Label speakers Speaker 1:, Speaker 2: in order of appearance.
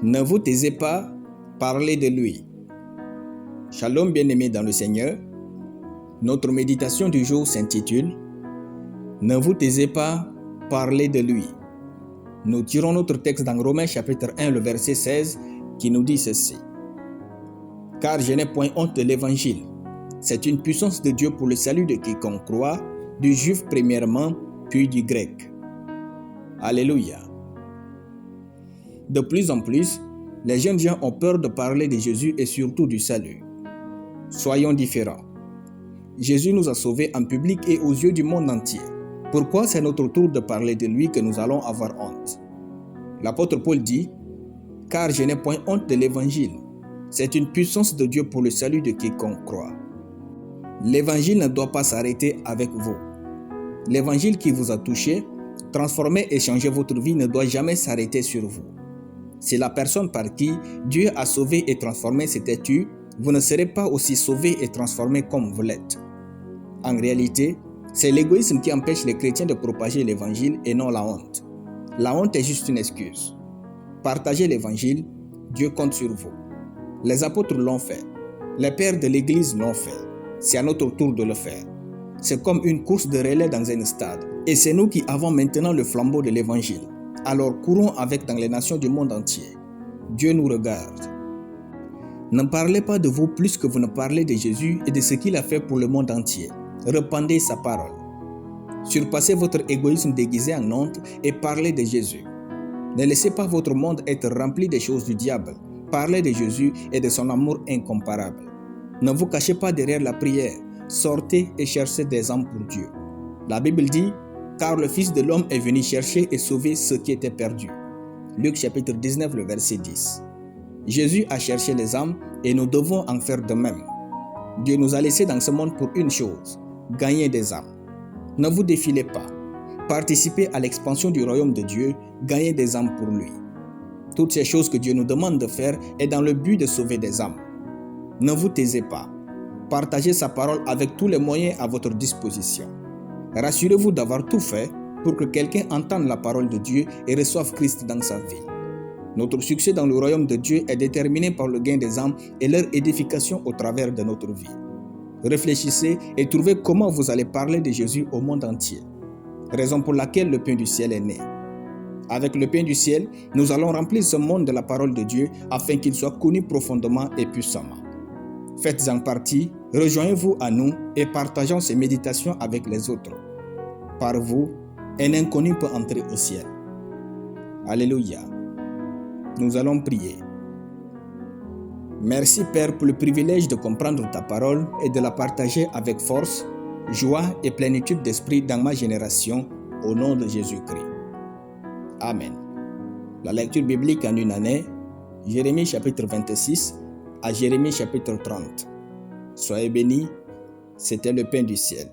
Speaker 1: Ne vous taisez pas, parlez de lui. Shalom bien-aimés dans le Seigneur. Notre méditation du jour s'intitule « Ne vous taisez pas, parlez de lui ». Nous tirons notre texte dans Romains chapitre 1, le verset 16, qui nous dit ceci. « Car je n'ai point honte de l'évangile. C'est une puissance de Dieu pour le salut de quiconque croit, du juif premièrement, puis du grec. » Alléluia. De plus en plus, les jeunes gens ont peur de parler de Jésus et surtout du salut. Soyons différents. Jésus nous a sauvés en public et aux yeux du monde entier. Pourquoi c'est notre tour de parler de lui que nous allons avoir honte? L'apôtre Paul dit « Car je n'ai point honte de l'évangile. C'est une puissance de Dieu pour le salut de quiconque croit. » L'évangile ne doit pas s'arrêter avec vous. L'évangile qui vous a touché, transformé et changé votre vie ne doit jamais s'arrêter sur vous. Si la personne par qui Dieu a sauvé et transformé s'était tue, vous ne serez pas aussi sauvé et transformé comme vous l'êtes. En réalité, c'est l'égoïsme qui empêche les chrétiens de propager l'évangile et non la honte. La honte est juste une excuse. Partagez l'évangile, Dieu compte sur vous. Les apôtres l'ont fait. Les pères de l'église l'ont fait. C'est à notre tour de le faire. C'est comme une course de relais dans un stade. Et c'est nous qui avons maintenant le flambeau de l'évangile. Alors courons avec dans les nations du monde entier. Dieu nous regarde. Ne parlez pas de vous plus que vous ne parlez de Jésus et de ce qu'il a fait pour le monde entier. Répandez sa parole. Surpassez votre égoïsme déguisé en honte et parlez de Jésus. Ne laissez pas votre monde être rempli des choses du diable. Parlez de Jésus et de son amour incomparable. Ne vous cachez pas derrière la prière. Sortez et cherchez des âmes pour Dieu. La Bible dit « Car le Fils de l'homme est venu chercher et sauver ceux qui étaient perdus. » Luc chapitre 19, le verset 10. Jésus a cherché les âmes et nous devons en faire de même. Dieu nous a laissés dans ce monde pour une chose, gagner des âmes. Ne vous défilez pas. Participez à l'expansion du royaume de Dieu, gagnez des âmes pour lui. Toutes ces choses que Dieu nous demande de faire est dans le but de sauver des âmes. Ne vous taisez pas. Partagez sa parole avec tous les moyens à votre disposition. Rassurez-vous d'avoir tout fait pour que quelqu'un entende la parole de Dieu et reçoive Christ dans sa vie. Notre succès dans le royaume de Dieu est déterminé par le gain des âmes et leur édification au travers de notre vie. Réfléchissez et trouvez comment vous allez parler de Jésus au monde entier. Raison pour laquelle le pain du ciel est né. Avec le pain du ciel, nous allons remplir ce monde de la parole de Dieu afin qu'il soit connu profondément et puissamment. Faites-en partie, rejoignez-vous à nous et partageons ces méditations avec les autres. Par vous, un inconnu peut entrer au ciel. Alléluia. Nous allons prier. Merci Père pour le privilège de comprendre ta parole et de la partager avec force, joie et plénitude d'esprit dans ma génération, au nom de Jésus-Christ. Amen. La lecture biblique en une année, Jérémie chapitre 26 à Jérémie chapitre 30. Soyez bénis, c'était le pain du ciel.